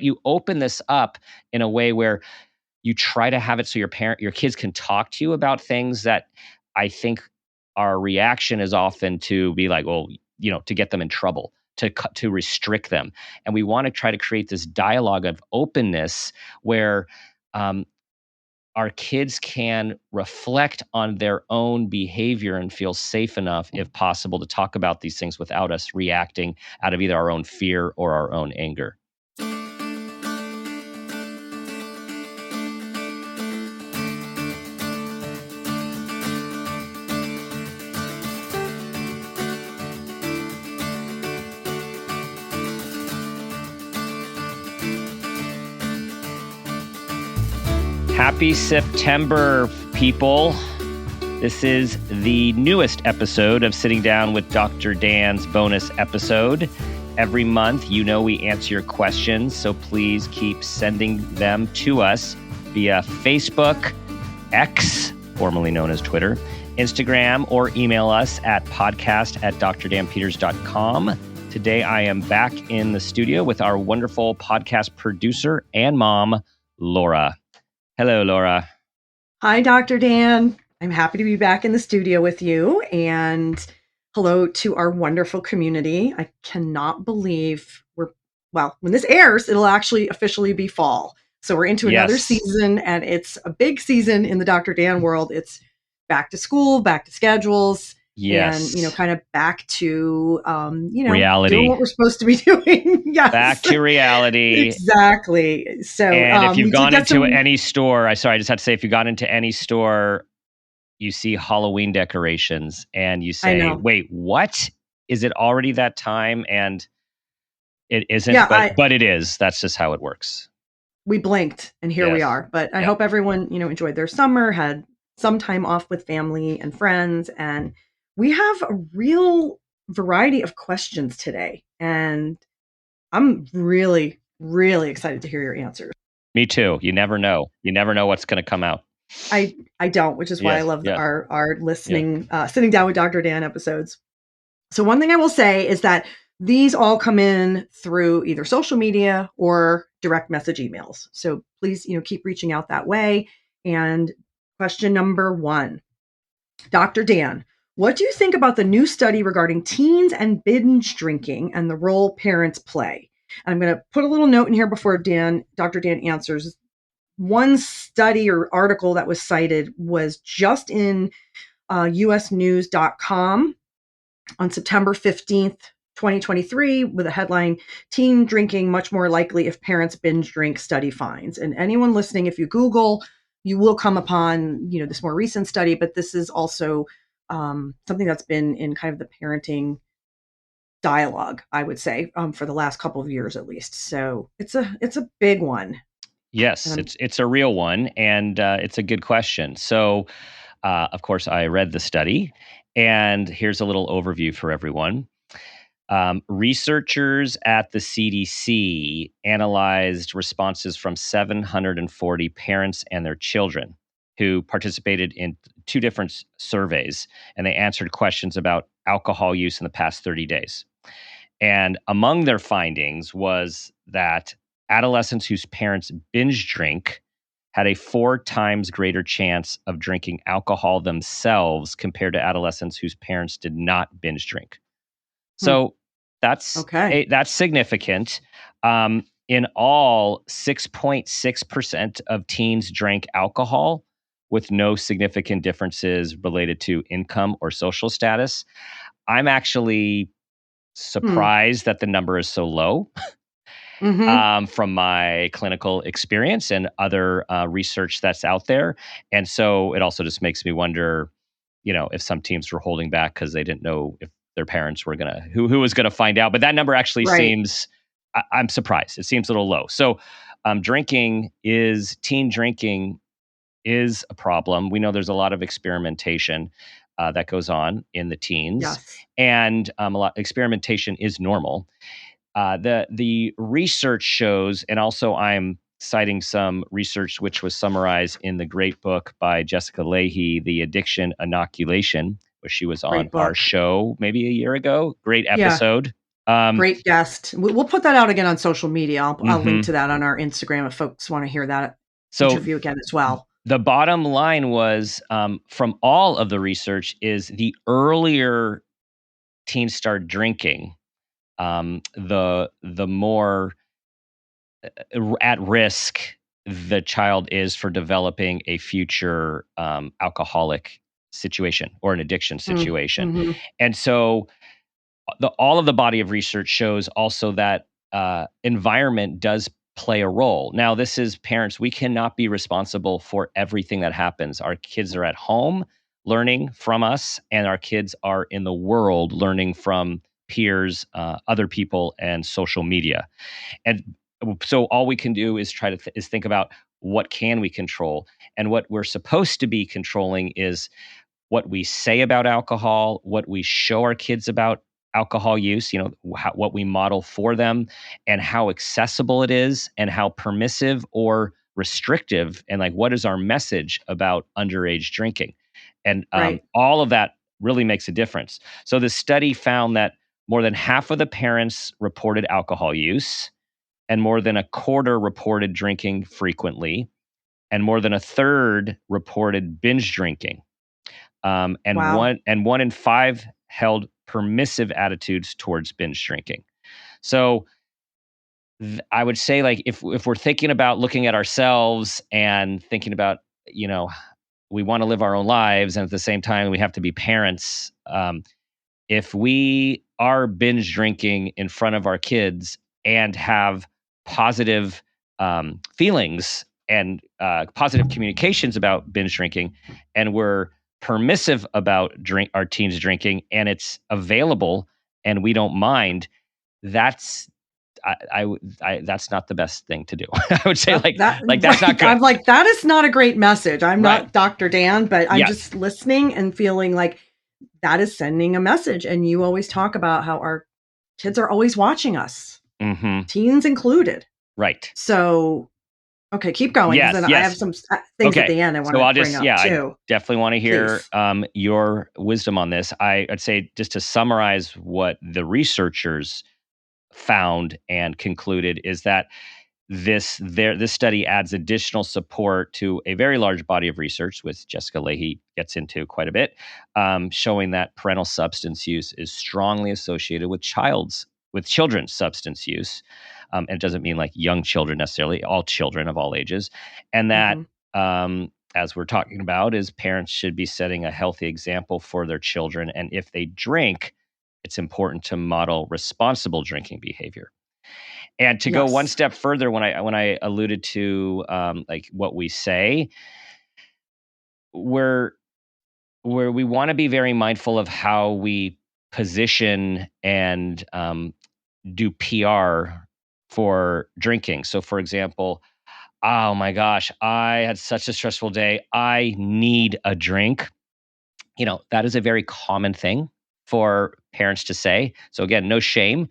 you open this up in a way where you try to have it so your kids can talk to you about things that I think our reaction is often to be like, well, to get them in trouble, to restrict them. And we want to try to create this dialogue of openness where our kids can reflect on their own behavior and feel safe enough, if possible, to talk about these things without us reacting out of either our own fear or our own anger. Happy September, people. This is the newest episode of Sitting Down with Dr. Dan's bonus episode. Every month, we answer your questions, so please keep sending them to us via Facebook, X, formerly known as Twitter, Instagram, or email us at podcast@drdanpeters.com. Today, I am back in the studio with our wonderful podcast producer and mom, Laura. Hello, Laura. Hi, Dr. Dan. I'm happy to be back in the studio with you. And hello to our wonderful community. I cannot believe when this airs, it'll actually officially be fall. So we're into another season, and it's a big season in the Dr. Dan world. It's back to school, back to schedules. Yes. And, kind of back to, reality. Doing what we're supposed to be doing. Yes. Back to reality. Exactly. So, and if you've gone into any store, I just had to say, if you got into any store, you see Halloween decorations and you say, wait, what? Is it already that time? And it isn't, but it is. That's just how it works. We blinked and here we are. But I hope everyone, enjoyed their summer, had some time off with family and friends, and we have a real variety of questions today, and I'm really, really excited to hear your answers. Me too. You never know. You never know what's going to come out. I don't, which is why I love our listening, Sitting Down with Dr. Dan episodes. So one thing I will say is that these all come in through either social media or direct message emails. So please, keep reaching out that way. And question number 1, Dr. Dan, what do you think about the new study regarding teens and binge drinking and the role parents play? I'm going to put a little note in here before Dr. Dan answers. One study or article that was cited was just in usnews.com on September 15th, 2023, with a headline, Teen Drinking Much More Likely If Parents Binge Drink Study Finds. And anyone listening, if you Google, you will come upon, this more recent study, but this is also something that's been in kind of the parenting dialogue, I would say, for the last couple of years at least. So it's a big one. Yes, it's a real one, and it's a good question. So, of course, I read the study, and here's a little overview for everyone. Researchers at the CDC analyzed responses from 740 parents and their children who participated in 2 different surveys, and they answered questions about alcohol use in the past 30 days. And among their findings was that adolescents whose parents binge drink had a 4 times greater chance of drinking alcohol themselves compared to adolescents whose parents did not binge drink. So that's significant. In all, 6.6% of teens drank alcohol with no significant differences related to income or social status. I'm actually surprised that the number is so low. From my clinical experience and other research that's out there. And so it also just makes me wonder, if some teams were holding back because they didn't know if their parents were who was going to find out. But that number actually seems, I'm surprised. It seems a little low. So teen drinking is a problem. We know there's a lot of experimentation that goes on in the teens. And a lot experimentation is normal. The research shows, and also I'm citing some research which was summarized in the great book by Jessica Leahy, The Addiction Inoculation, where she was on our show maybe a year ago. Great episode. Great guest. We'll put that out again on social media. I'll link to that on our Instagram if folks want to hear that interview again as well. The bottom line was, from all of the research, is the earlier teens start drinking, the more at risk the child is for developing a future alcoholic situation or an addiction situation. Mm-hmm. And so all of the body of research shows also that environment does play a role. Now, this is parents. We cannot be responsible for everything that happens. Our kids are at home learning from us, and our kids are in the world learning from peers, other people, and social media. And so all we can do is try to think about what can we control, and what we're supposed to be controlling is what we say about alcohol, what we show our kids about alcohol use, what we model for them, and how accessible it is, and how permissive or restrictive, and like what is our message about underage drinking. And all of that really makes a difference. So the study found that more than half of the parents reported alcohol use, and more than a quarter reported drinking frequently, and more than a third reported binge drinking. And wow. one in five held permissive attitudes towards binge drinking. So I would say, like, if we're thinking about looking at ourselves and thinking about, we want to live our own lives, and at the same time we have to be parents. If we are binge drinking in front of our kids and have positive feelings and positive communications about binge drinking, and we're permissive about our teens drinking, and it's available, and we don't mind, that's that's not the best thing to do. I would say that's not good. I'm like, that is not a great message. I'm not Dr. Dan, but I'm just listening and feeling like that is sending a message. And you always talk about how our kids are always watching us, teens included. Right. So, okay, keep going. Yes, then I have some things at the end I want to bring up too. I definitely want to hear your wisdom on this. I'd say, just to summarize what the researchers found and concluded, is that this study adds additional support to a very large body of research, which Jessica Leahy gets into quite a bit, showing that parental substance use is strongly associated with children's substance use. And it doesn't mean like young children necessarily, all children of all ages. And that, as we're talking about, is parents should be setting a healthy example for their children. And if they drink, it's important to model responsible drinking behavior. And to go one step further, when I alluded to like what we say, where we want to be very mindful of how we position and do PR for drinking. So, for example, oh my gosh, I had such a stressful day, I need a drink. That is a very common thing for parents to say. So again, no shame.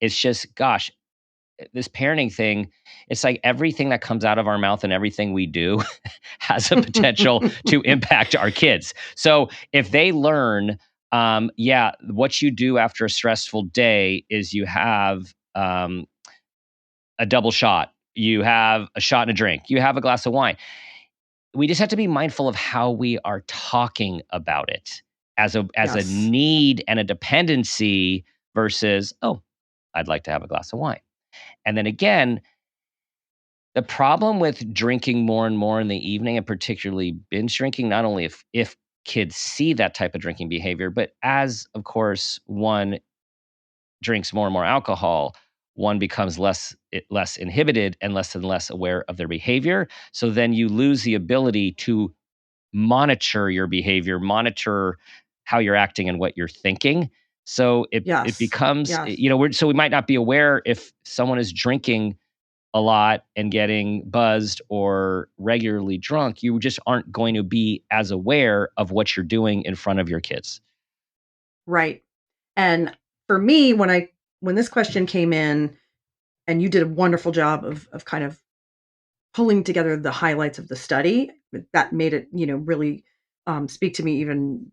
It's just, gosh, this parenting thing, it's like everything that comes out of our mouth and everything we do has a potential to impact our kids. So if they learn, what you do after a stressful day is you have a double shot, you have a shot and a drink, you have a glass of wine. We just have to be mindful of how we are talking about it as a need and a dependency versus, oh, I'd like to have a glass of wine. And then again, the problem with drinking more and more in the evening, and particularly binge drinking, not only if kids see that type of drinking behavior, but as, of course, one drinks more and more alcohol, one becomes less inhibited and less aware of their behavior. So then you lose the ability to monitor your behavior, monitor how you're acting and what you're thinking. So it becomes, so we might not be aware if someone is drinking a lot and getting buzzed or regularly drunk. You just aren't going to be as aware of what you're doing in front of your kids. Right. And for me, when this question came in, and you did a wonderful job of kind of pulling together the highlights of the study, that made it, really speak to me even,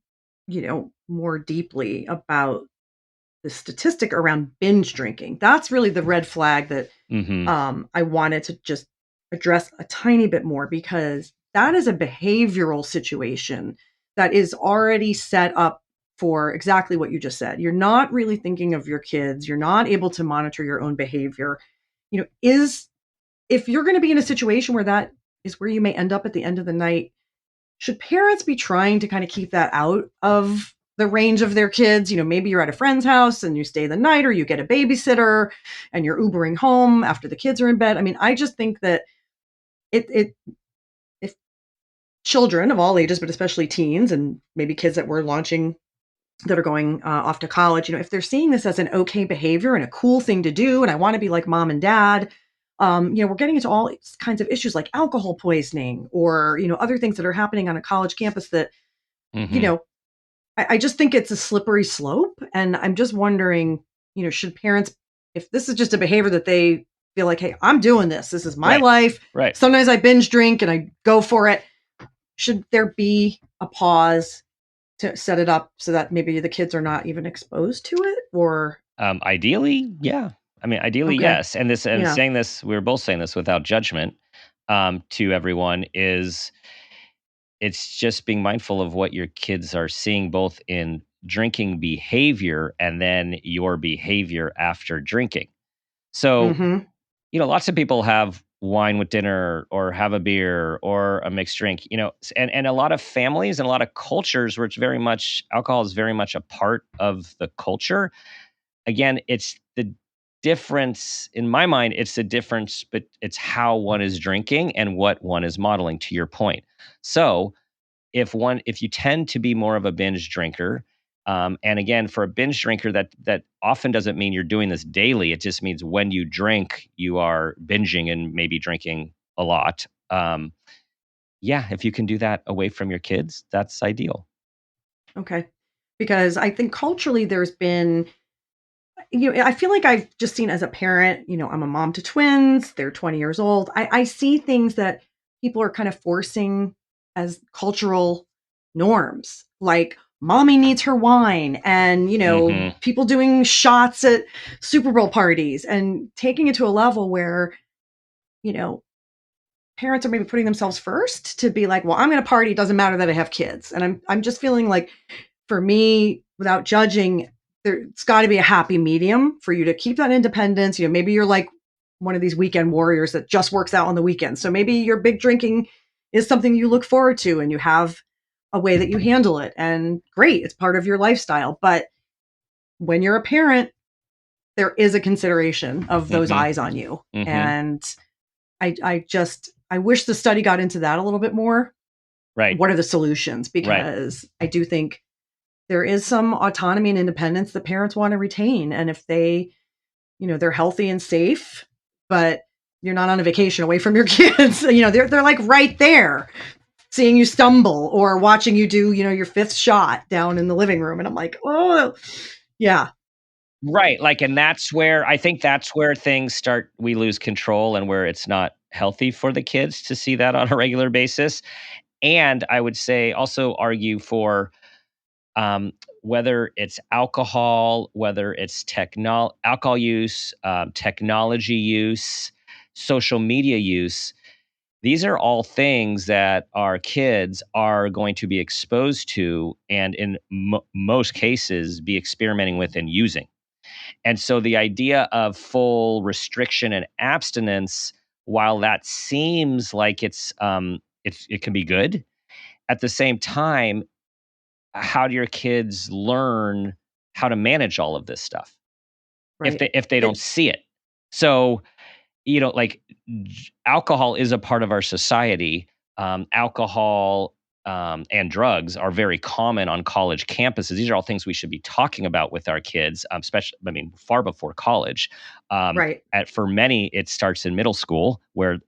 more deeply about the statistic around binge drinking. That's really the red flag that I wanted to just address a tiny bit more, because that is a behavioral situation that is already set up for exactly what you just said. You're not really thinking of your kids. You're not able to monitor your own behavior. If you're going to be in a situation where that is where you may end up at the end of the night, should parents be trying to kind of keep that out of the range of their kids? Maybe you're at a friend's house and you stay the night, or you get a babysitter and you're Ubering home after the kids are in bed. I mean, I just think that if children of all ages, but especially teens and maybe kids that are going off to college, if they're seeing this as an okay behavior and a cool thing to do, and I want to be like mom and dad, we're getting into all kinds of issues like alcohol poisoning or, other things that are happening on a college campus that, I just think it's a slippery slope. And I'm just wondering, should parents, if this is just a behavior that they feel like, hey, I'm doing this, this is my life. Right. Sometimes I binge drink and I go for it. Should there be a pause to set it up so that maybe the kids are not even exposed to it? Or ideally, yeah. I mean, ideally, okay. yes. And saying this, we were both saying this without judgment to everyone, is it's just being mindful of what your kids are seeing, both in drinking behavior and then your behavior after drinking. So, lots of people have wine with dinner or have a beer or a mixed drink, and a lot of families and a lot of cultures where alcohol is very much a part of the culture. Again, it's the difference in my mind. It's the difference, but it's how one is drinking and what one is modeling, to your point. So if you tend to be more of a binge drinker, and again, for a binge drinker, that often doesn't mean you're doing this daily. It just means when you drink, you are binging and maybe drinking a lot. If you can do that away from your kids, that's ideal. Okay. Because I think culturally there's been, I feel like I've just seen as a parent, I'm a mom to twins, they're 20 years old. I see things that people are kind of forcing as cultural norms, like mommy needs her wine, and, people doing shots at Super Bowl parties and taking it to a level where, parents are maybe putting themselves first to be like, well, I'm going to party. It doesn't matter that I have kids. And I'm just feeling like, for me, without judging, there's got to be a happy medium for you to keep that independence. Maybe you're like one of these weekend warriors that just works out on the weekends. So maybe your big drinking is something you look forward to and you have a way that you handle it. And great, it's part of your lifestyle. But when you're a parent, there is a consideration of those eyes on you. And I wish the study got into that a little bit more. Right. What are the solutions? Because I do think there is some autonomy and independence that parents want to retain. And if they, they're healthy and safe, but you're not on a vacation away from your kids, they're like right there seeing you stumble or watching you do, your fifth shot down in the living room. And I'm like, oh, yeah. Right. And I think that's where things start, we lose control, and where it's not healthy for the kids to see that on a regular basis. And I would say also argue for whether it's alcohol, whether it's alcohol use, technology use, social media use. These are all things that our kids are going to be exposed to, and in most cases be experimenting with and using. And so the idea of full restriction and abstinence, while that seems like it can be good, at the same time, how do your kids learn how to manage all of this stuff if they don't see it? So, alcohol is a part of our society. Alcohol and drugs are very common on college campuses. These are all things we should be talking about with our kids, especially, far before college. For many, it starts in middle school, where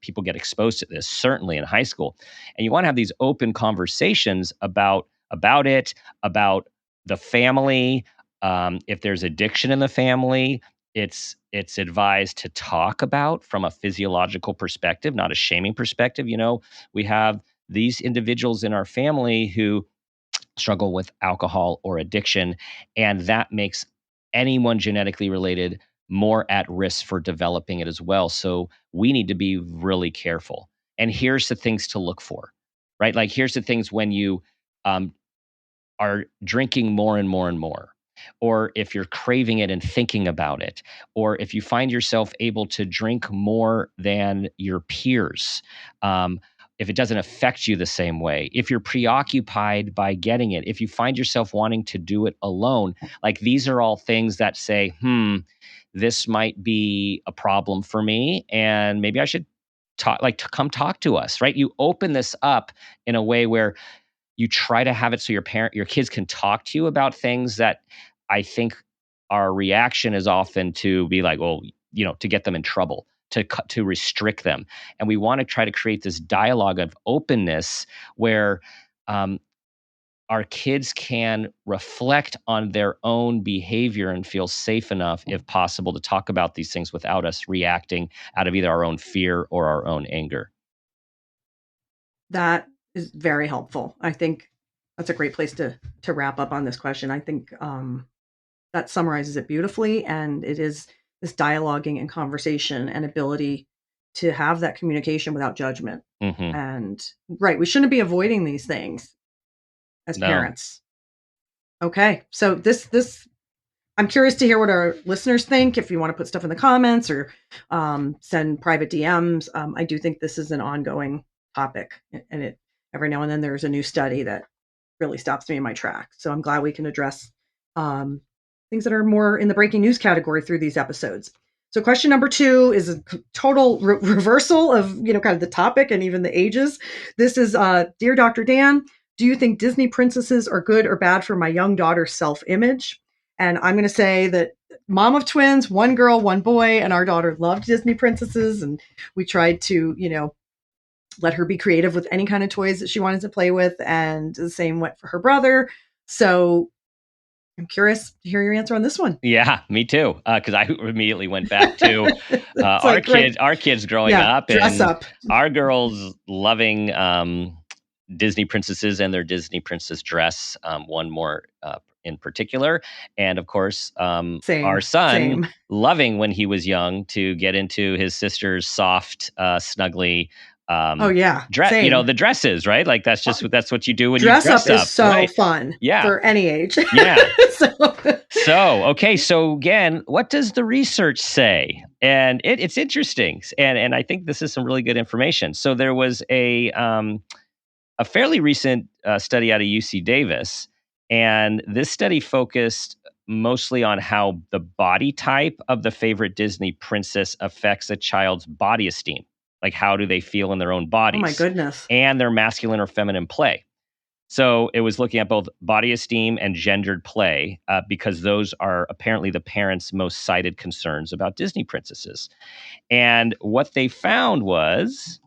people get exposed to this, certainly in high school. And you want to have these open conversations about it, about the family. If there's addiction in the family, it's advised to talk about from a physiological perspective, not a shaming perspective. We have these individuals in our family who struggle with alcohol or addiction, and that makes anyone genetically related more at risk for developing it as well. So we need to be really careful. And here's the things to look for, right? Like here's the things when you um, are drinking more and more and more, or if you're craving it and thinking about it, or if you find yourself able to drink more than your peers, if it doesn't affect you the same way, if you're preoccupied by getting it, if you find yourself wanting to do it alone, like these are all things that say, this might be a problem for me, and maybe I should talk, like to come talk to us, right? You open this up in a way where you try to have it so your kids can talk to you about things that I think our reaction is often to be like, well, to get them in trouble, to restrict them. And we want to try to create this dialogue of openness where our kids can reflect on their own behavior and feel safe enough, if possible, to talk about these things without us reacting out of either our own fear or our own anger. That is very helpful. I think that's a great place to wrap up on this question. I think that summarizes it beautifully, and it is this dialoguing and conversation and ability to have that communication without judgment. Mm-hmm. And right, we shouldn't be avoiding these things as parents. Okay, so this I'm curious to hear what our listeners think. If you want to put stuff in the comments or send private DMs, I do think this is an ongoing topic, and it every now and then there's a new study that really stops me in my tracks. So I'm glad we can address things that are more in the breaking news category through these episodes. So question number 2 is a total reversal of kind of the topic and even the ages. This is Dear Dr. Dan, do you think Disney princesses are good or bad for my young daughter's self-image? And I'm going to say that mom of twins, 1 girl, 1 boy, and our daughter loved Disney princesses, and we tried to let her be creative with any kind of toys that she wanted to play with, and the same went for her brother. So I'm curious to hear your answer on this one. Yeah, me too. Because I immediately went back to our kids growing up, dress and up. Our girls loving Disney princesses and their Disney princess dress. One more in particular, and of course, our son loving when he was young to get into his sister's soft, snuggly. The dresses, right? Like that's what you do when you dress up. Is so right? fun, for any age. Yeah. Okay. So again, what does the research say? And it's interesting, and I think this is some really good information. So there was a fairly recent study out of UC Davis, and this study focused mostly on how the body type of the favorite Disney princess affects a child's body esteem. Like, how do they feel in their own bodies? Oh my goodness. And their masculine or feminine play. So it was looking at both body esteem and gendered play, because those are apparently the parents' most cited concerns about Disney princesses. And what they found was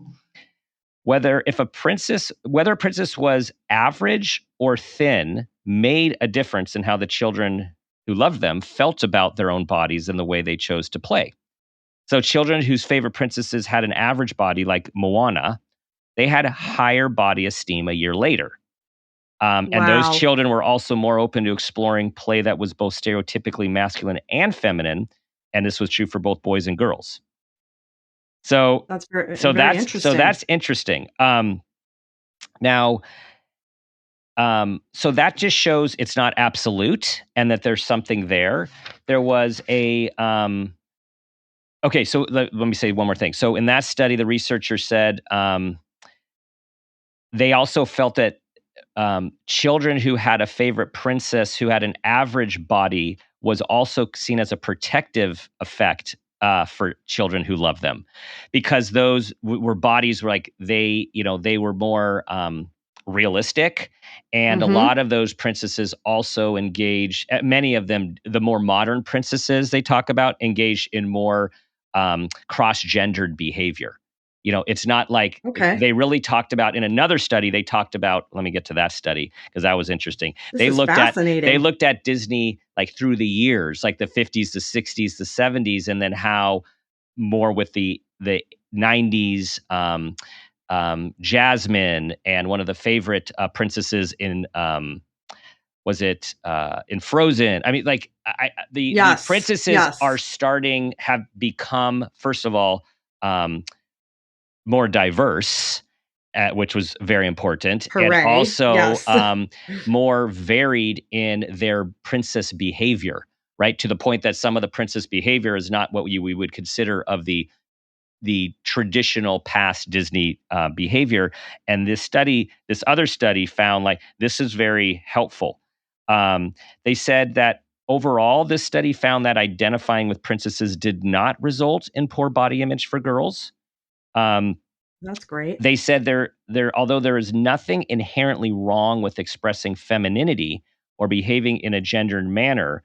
whether a princess was average or thin made a difference in how the children who loved them felt about their own bodies and the way they chose to play. So children whose favorite princesses had an average body, like Moana, they had a higher body esteem a year later. And those children were also more open to exploring play that was both stereotypically masculine and feminine. And this was true for both boys and girls. So that's very interesting. So that's interesting. So that just shows it's not absolute and that there's something there. There was a okay, so let me say one more thing. So in that study, the researcher said they also felt that children who had a favorite princess who had an average body was also seen as a protective effect for children who love them, because those were bodies were like they were more realistic, and a lot of those princesses also engage. Many of them, the more modern princesses they talk about, engage in more cross-gendered behavior. It's not like they really talked about in another study. They talked about, let me get to that study because that was interesting. They looked at Disney like through the years, like the 50s, the 60s, the 70s, and then how more with the 90s, Jasmine, and one of the favorite princesses in was it in Frozen? I mean, like the princesses have become, first of all, more diverse, which was very important. Hooray. And also more varied in their princess behavior, right? To the point that some of the princess behavior is not what we would consider of the traditional past Disney behavior. And this other study found like this is very helpful. They said that overall, this study found that identifying with princesses did not result in poor body image for girls. That's great. They said although there is nothing inherently wrong with expressing femininity or behaving in a gendered manner,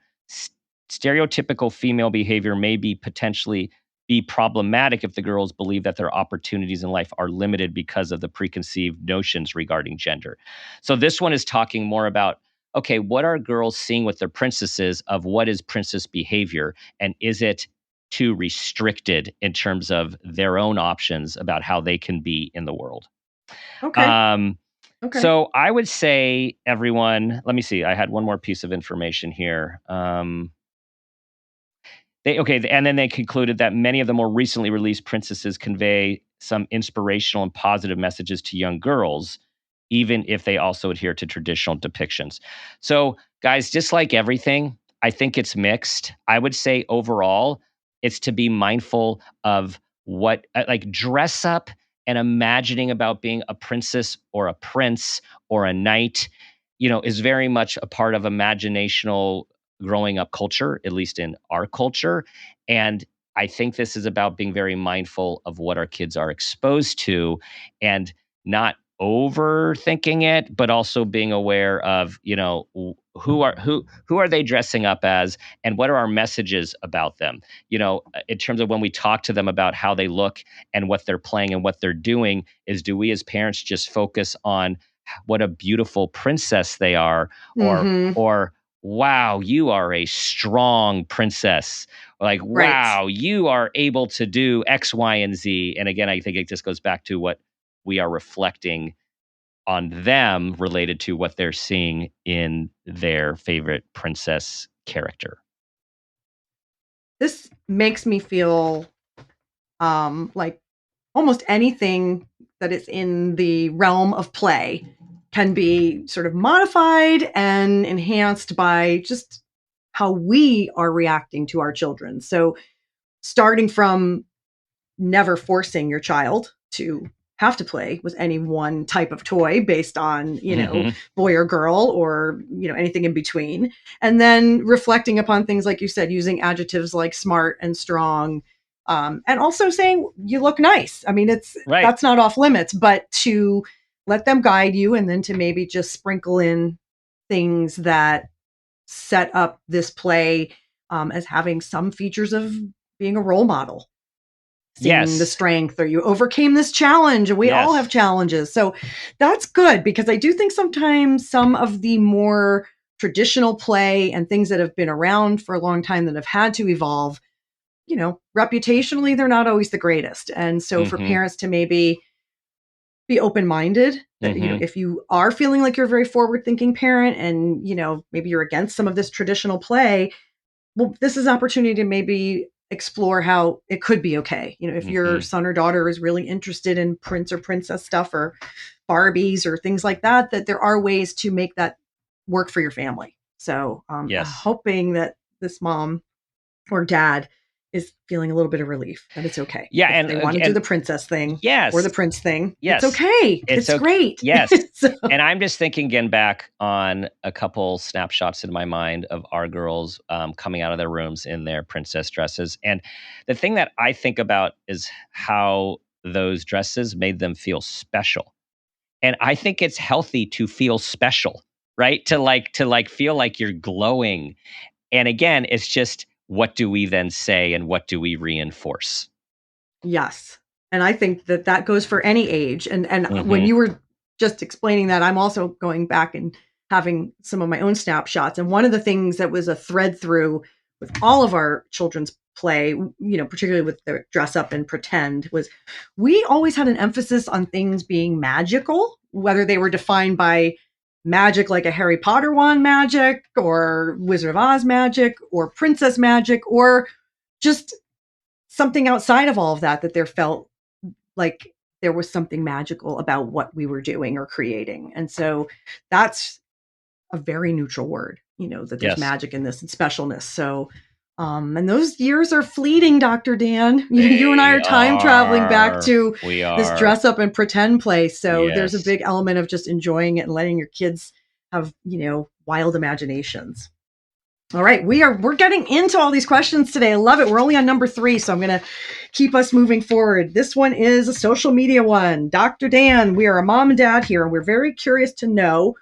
stereotypical female behavior may potentially be problematic if the girls believe that their opportunities in life are limited because of the preconceived notions regarding gender. So this one is talking more about, okay, what are girls seeing with their princesses of what is princess behavior, and is it too restricted in terms of their own options about how they can be in the world. Okay. So I would say, everyone, let me see. I had one more piece of information here. And then they concluded that many of the more recently released princesses convey some inspirational and positive messages to young girls, even if they also adhere to traditional depictions. So, guys, just like everything, I think it's mixed. I would say overall, it's to be mindful of what, like, dress up and imagining about being a princess or a prince or a knight, is very much a part of imaginational growing up culture, at least in our culture. And I think this is about being very mindful of what our kids are exposed to and not overthinking it, but also being aware of, who are they dressing up as, and what are our messages about them, in terms of when we talk to them about how they look and what they're playing and what they're doing. Do we as parents just focus on what a beautiful princess they are, or wow, you are a strong princess, like, wow, you are able to do X, Y, and Z. And again, I think it just goes back to what we are reflecting on them related to what they're seeing in their favorite princess character. This makes me feel like almost anything that is in the realm of play can be sort of modified and enhanced by just how we are reacting to our children. So starting from never forcing your child to have to play with any one type of toy based on, boy or girl, or, anything in between. And then reflecting upon things, like you said, using adjectives like smart and strong, and also saying you look nice. I mean, that's not off limits, but to let them guide you, and then to maybe just sprinkle in things that set up this play as having some features of being a role model. Seeing the strength, or you overcame this challenge, and we all have challenges. So that's good, because I do think sometimes some of the more traditional play and things that have been around for a long time that have had to evolve, reputationally, they're not always the greatest. And so for parents to maybe be open-minded, that, if you are feeling like you're a very forward-thinking parent and, maybe you're against some of this traditional play, well, this is an opportunity to maybe explore how it could be okay. If your son or daughter is really interested in prince or princess stuff, or Barbies or things like that, that there are ways to make that work for your family. So hoping that this mom or dad is feeling a little bit of relief, that it's okay. Yeah. If they want to do the princess thing, or the prince thing. Yes. It's okay. It's great. Yes. And I'm just thinking again back on a couple snapshots in my mind of our girls coming out of their rooms in their princess dresses. And the thing that I think about is how those dresses made them feel special. And I think it's healthy to feel special, right? To feel like you're glowing. And again, it's just, what do we then say, and what do we reinforce? Yes. And I think that goes for any age. And when you were just explaining that, I'm also going back and having some of my own snapshots. And one of the things that was a thread through with all of our children's play, particularly with the dress up and pretend, was we always had an emphasis on things being magical, whether they were defined by magic like a Harry Potter wand magic or Wizard of Oz magic or princess magic or just something outside of all of that there felt like there was something magical about what we were doing or creating. And so that's a very neutral word, that there's magic in this and specialness. So, and those years are fleeting, Dr. Dan. You and I are time traveling back to this dress up and pretend place. So there's a big element of just enjoying it and letting your kids have, wild imaginations. All right, we're getting into all these questions today. I love it. We're only on number 3, so I'm going to keep us moving forward. This one is a social media one. Dr. Dan, we are a mom and dad here, and we're very curious to know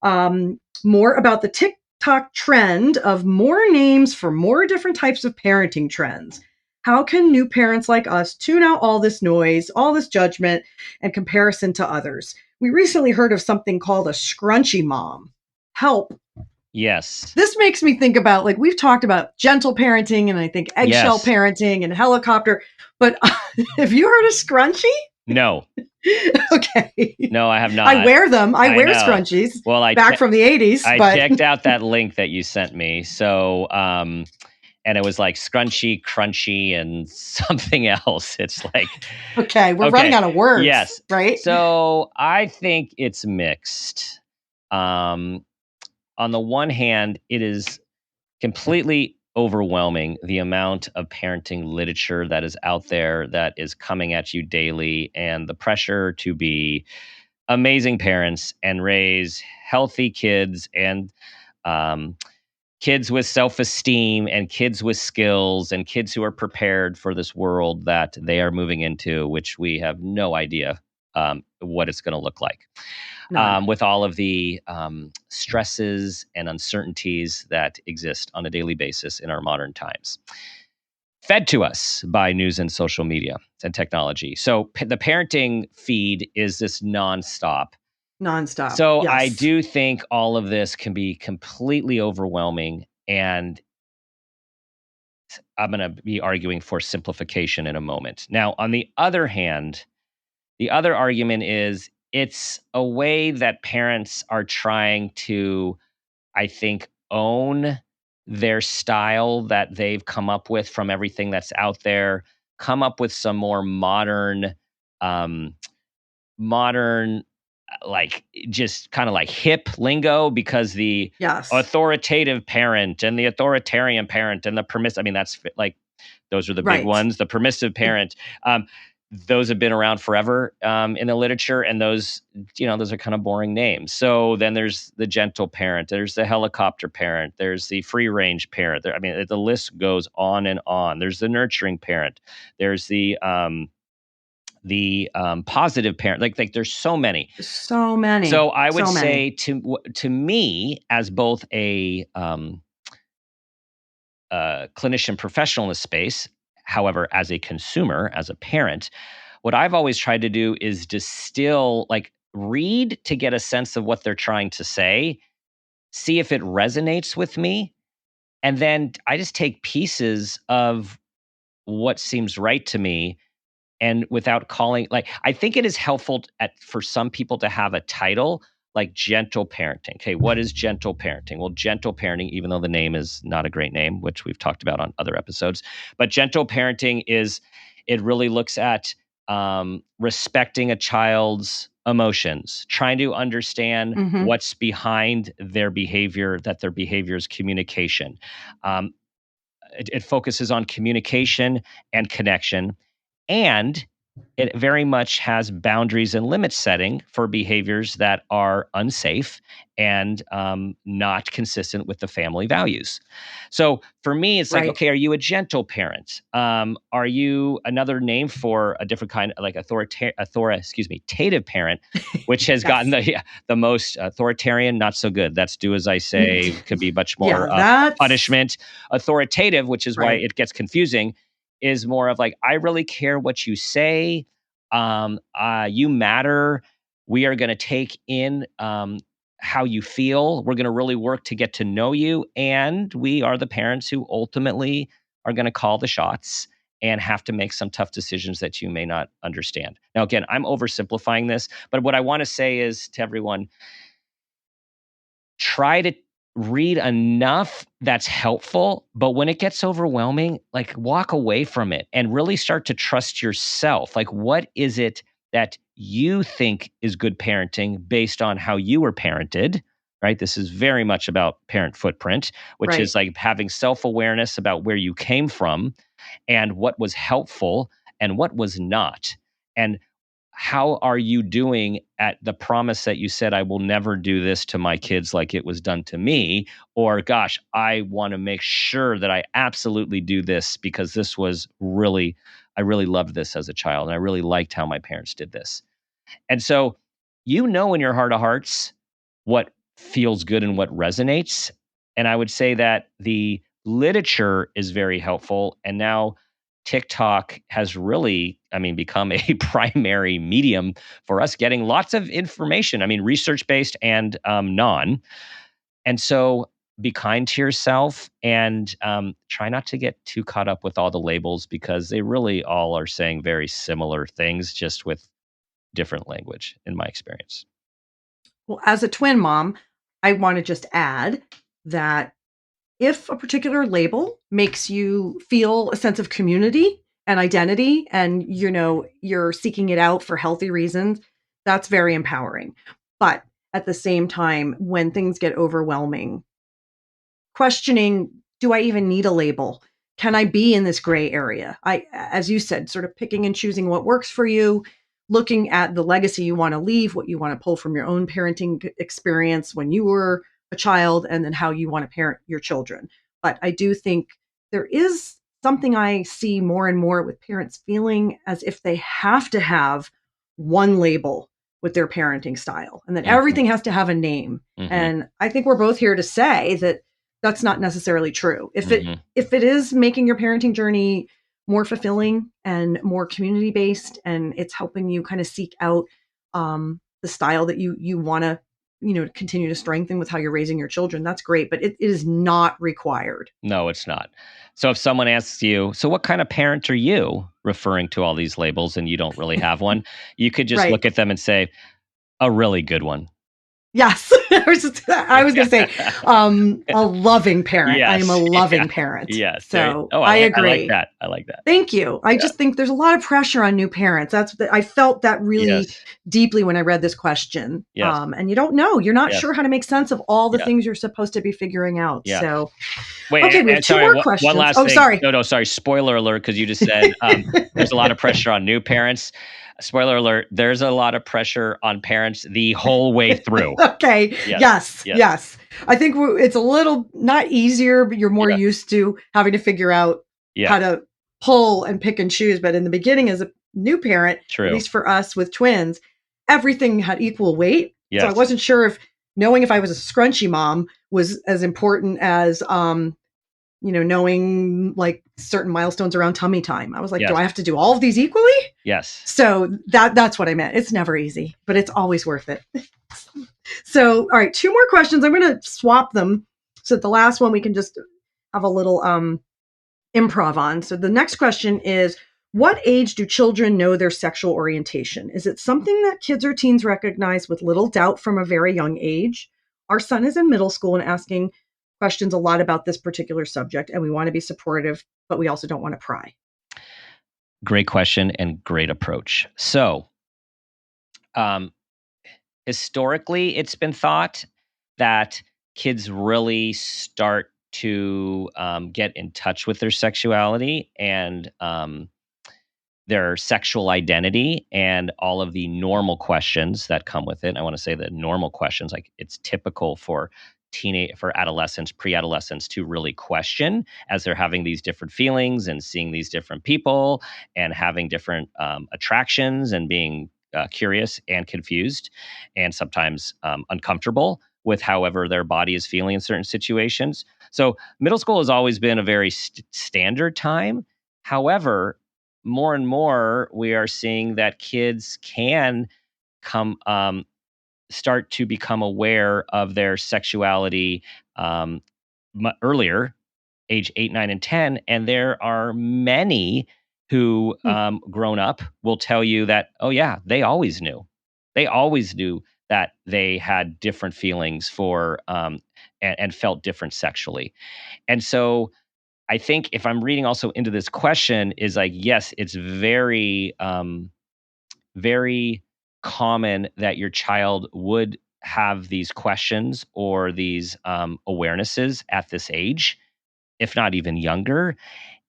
more about the TikTok trend of more names for more different types of parenting trends. How can new parents like us tune out all this noise, all this judgment, and comparison to others? We recently heard of something called a scrunchy mom. Help. Yes. This makes me think about, we've talked about gentle parenting and I think eggshell parenting and helicopter, but have you heard of scrunchy? No. Okay. No, I have not. I wear them. I wear scrunchies. Well, back from the 80s. I checked out that link that you sent me. So, and it was like scrunchy, crunchy, and something else. It's like, okay, we're running out of words. Yes. Right. So I think it's mixed. On the one hand, it is completely overwhelming the amount of parenting literature that is out there that is coming at you daily, and the pressure to be amazing parents and raise healthy kids and kids with self-esteem and kids with skills and kids who are prepared for this world that they are moving into, which we have no idea what it's going to look like. With all of the stresses and uncertainties that exist on a daily basis in our modern times. Fed to us by news and social media and technology. So the parenting feed is this nonstop. So yes. I do think all of this can be completely overwhelming, and I'm going to be arguing for simplification in a moment. Now, on the other hand, the other argument is it's a way that parents are trying to, I think, own their style that they've come up with from everything that's out there, come up with some more modern, like just kind of like hip lingo, because the authoritative parent and the authoritarian parent and the permissive, I mean, that's like, those are the big ones, the permissive parent. Those have been around forever in the literature, and those are kind of boring names. So then there's the gentle parent, there's the helicopter parent, there's the free range parent. I mean, the list goes on and on. There's the nurturing parent, there's the positive parent. Like there's so many. So I would say to me, as both a clinician professional in the space, however, as a consumer, as a parent, what I've always tried to do is distill, read to get a sense of what they're trying to say, see if it resonates with me, and then I just take pieces of what seems right to me, and without calling, I think it is helpful for some people to have a title like gentle parenting. Okay, what is gentle parenting? Well, gentle parenting, even though the name is not a great name, which we've talked about on other episodes, but gentle parenting it really looks at respecting a child's emotions, trying to understand what's behind their behavior, that their behavior is communication. It focuses on communication and connection, and it very much has boundaries and limit setting for behaviors that are unsafe and not consistent with the family values. So for me, it's like, okay, are you a gentle parent? Are you another name for a different kind, like tative parent, which has gotten the most authoritarian, not so good. That's do as I say, could be much more punishment. Authoritative, which is why it gets confusing, is more of like, I really care what you say. You matter. We are going to take in how you feel. We're going to really work to get to know you. And we are the parents who ultimately are going to call the shots and have to make some tough decisions that you may not understand. Now, again, I'm oversimplifying this, but what I want to say is to everyone, try to read enough that's helpful, but when it gets overwhelming, like walk away from it and really start to trust yourself. Like, what is it that you think is good parenting based on how you were parented? Right. This is very much about parent footprint, which is like having self-awareness about where you came from and what was helpful and what was not. And how are you doing at the promise that you said, I will never do this to my kids like it was done to me? Or, gosh, I want to make sure that I absolutely do this because this was really, I really loved this as a child. And I really liked how my parents did this. And so, in your heart of hearts what feels good and what resonates. And I would say that the literature is very helpful. And now TikTok has really, become a primary medium for us getting lots of information. Research based and non. And so be kind to yourself and try not to get too caught up with all the labels because they really all are saying very similar things, just with different language, in my experience. Well, as a twin mom, I want to just add that if a particular label makes you feel a sense of community and identity and you're seeking it out for healthy reasons, that's very empowering. But at the same time, when things get overwhelming, questioning, do I even need a label? Can I be in this gray area? As you said, sort of picking and choosing what works for you, looking at the legacy you want to leave, what you want to pull from your own parenting experience when you were a child, and then how you want to parent your children. But I do think there is something I see more and more with parents feeling as if they have to have one label with their parenting style and that everything has to have a name. And I think we're both here to say that that's not necessarily true. If it is making your parenting journey more fulfilling and more community based, and it's helping you kind of seek out the style that you want to continue to strengthen with how you're raising your children, that's great. But it is not required. No, it's not. So if someone asks you, so what kind of parent are you, referring to all these labels, and you don't really have one, you could just look at them and say, a really good one. Yes. I was going to say, a loving parent. Yes. I am a loving parent. Yes. So I agree. I like that. Thank you. I just think there's a lot of pressure on new parents. I felt that really deeply when I read this question. Yes. And you don't know. You're not sure how to make sense of all the things you're supposed to be figuring out. Yeah. So, wait, okay, we have two more questions. One last thing. Sorry. No, sorry. Spoiler alert, because you just said there's a lot of pressure on new parents. Spoiler alert, there's a lot of pressure on parents the whole way through. Okay. Yes. I think it's a little not easier, but you're more used to having to figure out how to pull and pick and choose. But in the beginning, as a new parent, at least for us with twins, everything had equal weight. Yes. So I wasn't sure if knowing if I was a scrunchy mom was as important as knowing like certain milestones around tummy time. I was like, do I have to do all of these equally? Yes. So that's what I meant. It's never easy, but it's always worth it. So, all right, two more questions. I'm going to swap them. So the last one we can just have a little improv on. So the next question is, what age do children know their sexual orientation? Is it something that kids or teens recognize with little doubt from a very young age? Our son is in middle school and asking questions a lot about this particular subject, and we want to be supportive, but we also don't want to pry. Great question and great approach. So, historically, it's been thought that kids really start to get in touch with their sexuality and their sexual identity and all of the normal questions that come with it. I want to say the normal questions, like it's typical for adolescents, pre-adolescents to really question as they're having these different feelings and seeing these different people and having different attractions and being curious and confused and sometimes uncomfortable with however their body is feeling in certain situations. So middle school has always been a very standard time. However, more and more we are seeing that kids can start to become aware of their sexuality earlier, age 8, 9, and 10. And there are many who grown up will tell you that, oh yeah, they always knew. They always knew that they had different feelings for and felt different sexually. And so I think if I'm reading also into this question is like, yes, it's very common that your child would have these questions or these awarenesses at this age, if not even younger.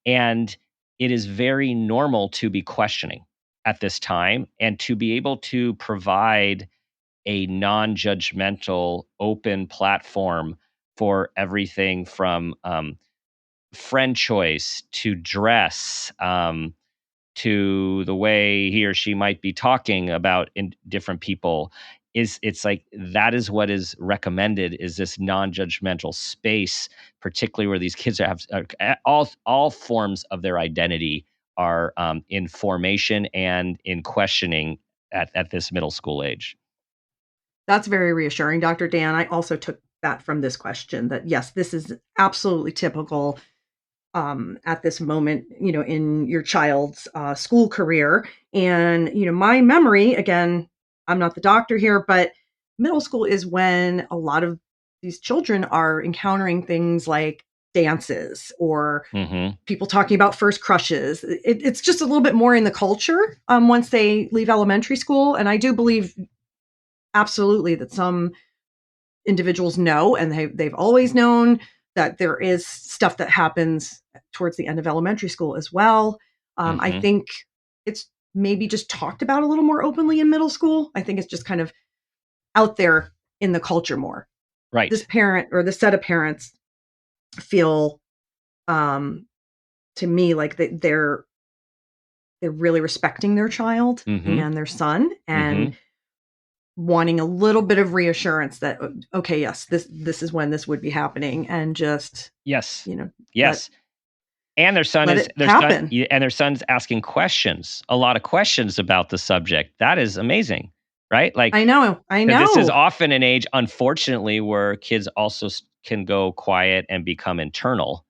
And it is very normal to be questioning at this time and to be able to provide a non-judgmental, open platform for everything from friend choice to dress, to the way he or she might be talking about in different people. It's like that is what is recommended, is this non-judgmental space, particularly where these kids have all forms of their identity are in formation and in questioning at this middle school age. That's very reassuring, Dr. Dan. I also took that from this question that yes, this is absolutely typical at this moment, in your child's school career. And, my memory, again, I'm not the doctor here, but middle school is when a lot of these children are encountering things like dances or people talking about first crushes. It's just a little bit more in the culture once they leave elementary school. And I do believe absolutely that some individuals know, and they've always known that there is stuff that happens towards the end of elementary school as well. I think it's maybe just talked about a little more openly in middle school. I think it's just kind of out there in the culture more. Right. This parent or this set of parents feel, to me, like they're really respecting their child and their son, and wanting a little bit of reassurance that, okay, yes, this is when this would be happening, and just yes, yes, and their son's asking questions, a lot of questions about the subject. That is amazing, right? Like I know. This is often an age, unfortunately, where kids also can go quiet and become internal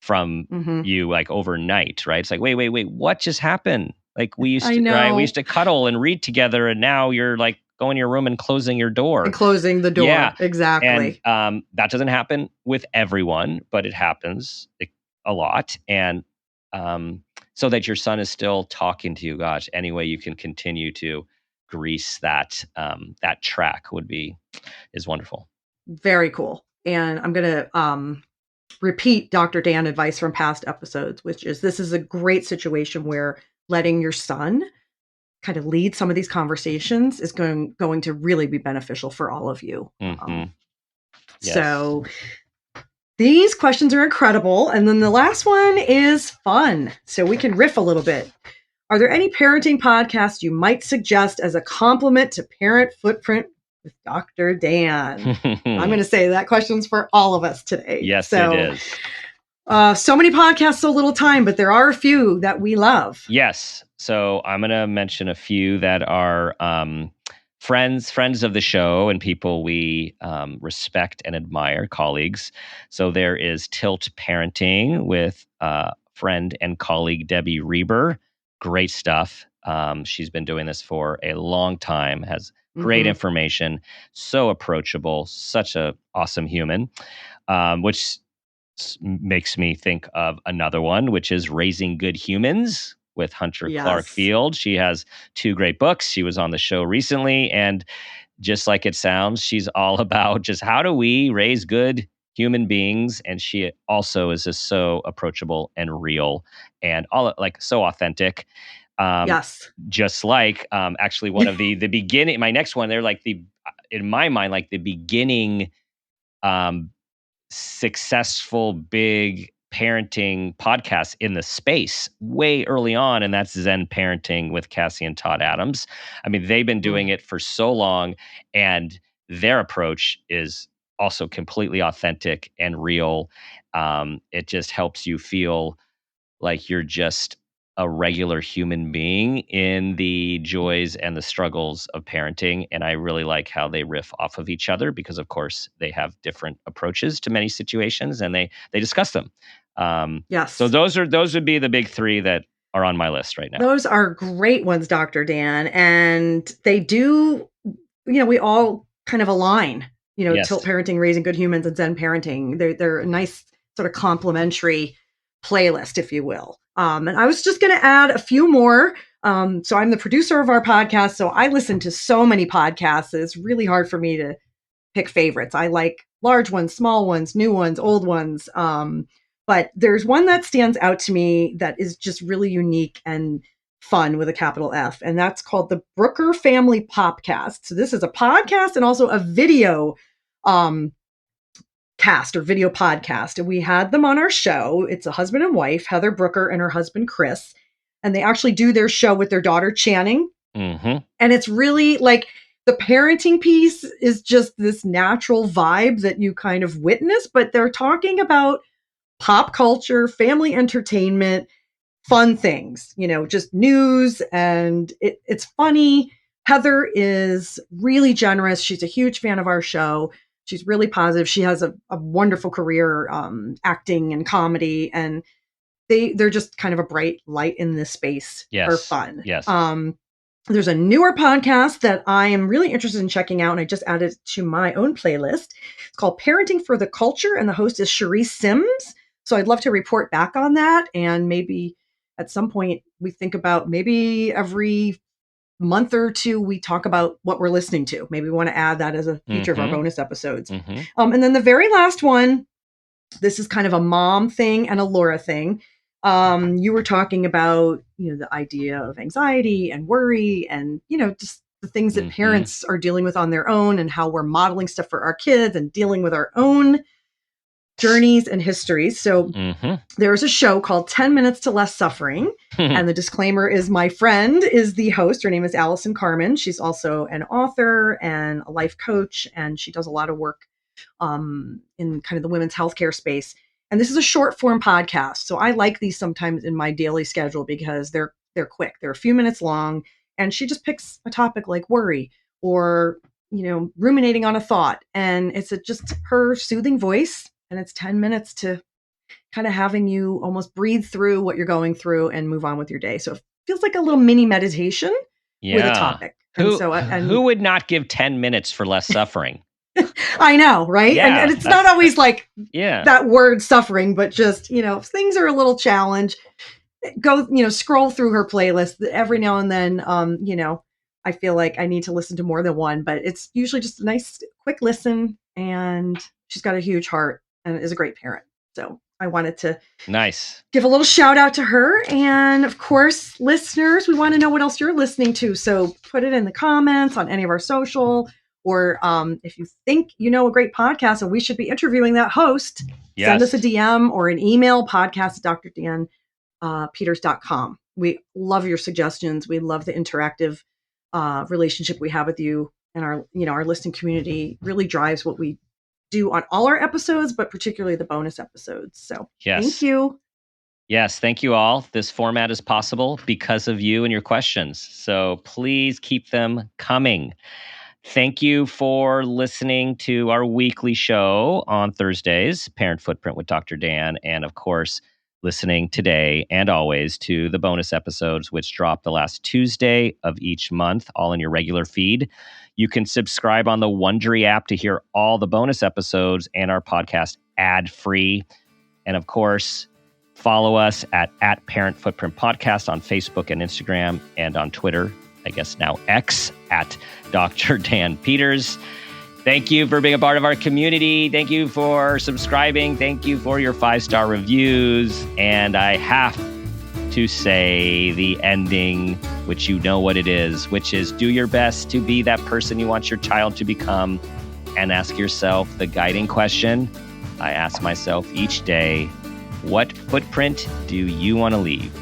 from you, like overnight, right? It's like, wait, what just happened? Like we used to, right? We used to cuddle and read together, and now you're like going in your room and closing your door. And closing the door. Yeah, exactly. And that doesn't happen with everyone, but it happens a lot. And so that your son is still talking to you, gosh, any way you can continue to grease that track is wonderful. Very cool. And I'm going to repeat Dr. Dan advice from past episodes, which is this is a great situation where letting your son kind of lead some of these conversations is going to really be beneficial for all of you. Yes. So these questions are incredible. And then the last one is fun. So we can riff a little bit. Are there any parenting podcasts you might suggest as a complement to Parent Footprint with Dr. Dan? I'm going to say that question's for all of us today. Yes, it is. So many podcasts, so little time, but there are a few that we love. Yes. So I'm going to mention a few that are friends of the show and people we respect and admire, colleagues. So there is Tilt Parenting with friend and colleague Debbie Reber. Great stuff. She's been doing this for a long time, has great information, so approachable, such an awesome human, which makes me think of another one, which is Raising Good Humans with Hunter Clark Field. She has 2 great books. She was on the show recently, and just like it sounds, she's all about just how do we raise good human beings. And she also is just so approachable and real and all like so authentic. Just like actually one of the beginning, my next one, they're like in my mind, like the beginning successful big parenting podcasts in the space way early on, and that's Zen Parenting with Cassie and Todd Adams. I mean, they've been doing it for so long, and their approach is also completely authentic and real. It just helps you feel like you're just a regular human being in the joys and the struggles of parenting. And I really like how they riff off of each other because, of course, they have different approaches to many situations and they discuss them. So those would be the big 3 that are on my list right now. Those are great ones, Dr. Dan. And they do we all kind of align, Yes. Tilt Parenting, Raising Good Humans, and Zen Parenting. They're a nice sort of complementary playlist, if you will. And I was just going to add a few more. So I'm the producer of our podcast. So I listen to so many podcasts that it's really hard for me to pick favorites. I like large ones, small ones, new ones, old ones. But there's one that stands out to me that is just really unique and fun with a capital F. And that's called the Brooker Family Popcast. So this is a podcast and also a video cast or video podcast. And we had them on our show. It's a husband and wife, Heather Brooker and her husband, Chris. And they actually do their show with their daughter, Channing. Mm-hmm. And it's really like the parenting piece is just this natural vibe that you kind of witness, but they're talking about pop culture, family entertainment, fun things, just news. And it's funny. Heather is really generous. She's a huge fan of our show. She's really positive. She has a wonderful career acting and comedy, and they're just kind of a bright light in this space for fun. Yes. There's a newer podcast that I am really interested in checking out, and I just added it to my own playlist. It's called Parenting for the Culture, and the host is Cherise Sims. So I'd love to report back on that, and maybe at some point we think about maybe every month or two we talk about what we're listening to. Maybe we want to add that as a feature of our bonus episodes. And then the very last one, this is kind of a mom thing and a Laura thing. You were talking about, the idea of anxiety and worry and, just the things that parents are dealing with on their own and how we're modeling stuff for our kids and dealing with our own journeys and histories. So there's a show called 10 Minutes to Less Suffering. And the disclaimer is my friend is the host. Her name is Allison Carmen. She's also an author and a life coach, and she does a lot of work in kind of the women's healthcare space. And this is a short form podcast. So I like these sometimes in my daily schedule because they're quick. They're a few minutes long. And she just picks a topic like worry or, ruminating on a thought. And it's just her soothing voice. And it's 10 minutes to kind of having you almost breathe through what you're going through and move on with your day. So it feels like a little mini meditation with a topic. Who would not give 10 minutes for less suffering? I know, right? Yeah, and it's not always like that word suffering, but just, if things are a little challenge, go, scroll through her playlist every now and then. I feel like I need to listen to more than one, but it's usually just a nice quick listen, and she's got a huge heart and is a great parent. So I wanted to give a little shout out to her. And of course, listeners, we want to know what else you're listening to. So put it in the comments on any of our social, or if you think a great podcast and we should be interviewing that host, send us a DM or an email, podcast@drdanpeters.com. We love your suggestions. We love the interactive relationship we have with you, and our listening community really drives what we do on all our episodes, but particularly the bonus episodes. So thank you. Yes, thank you all. This format is possible because of you and your questions. So please keep them coming. Thank you for listening to our weekly show on Thursdays, Parent Footprint with Dr. Dan, and of course, listening today and always to the bonus episodes, which drop the last Tuesday of each month, all in your regular feed. You can subscribe on the Wondery app to hear all the bonus episodes and our podcast ad-free. And of course, follow us at Parent Footprint Podcast on Facebook and Instagram, and on Twitter, I guess now X, at Dr. Dan Peters. Thank you for being a part of our community. Thank you for subscribing. Thank you for your 5-star reviews. And I have to say the ending, which you know what it is, which is do your best to be that person you want your child to become, and ask yourself the guiding question I ask myself each day: what footprint do you want to leave?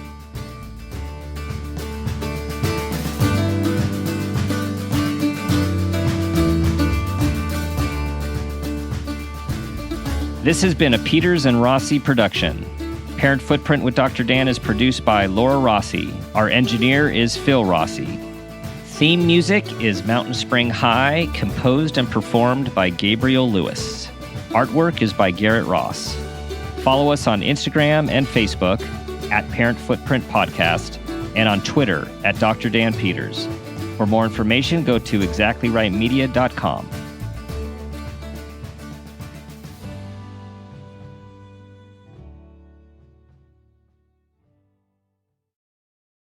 This has been a Peters and Rossi production. Parent Footprint with Dr. Dan is produced by Laura Rossi. Our engineer is Phil Rossi. Theme music is Mountain Spring High, composed and performed by Gabriel Lewis. Artwork is by Garrett Ross. Follow us on Instagram and Facebook at Parent Footprint Podcast, and on Twitter at Dr. Dan Peters. For more information, go to exactlyrightmedia.com.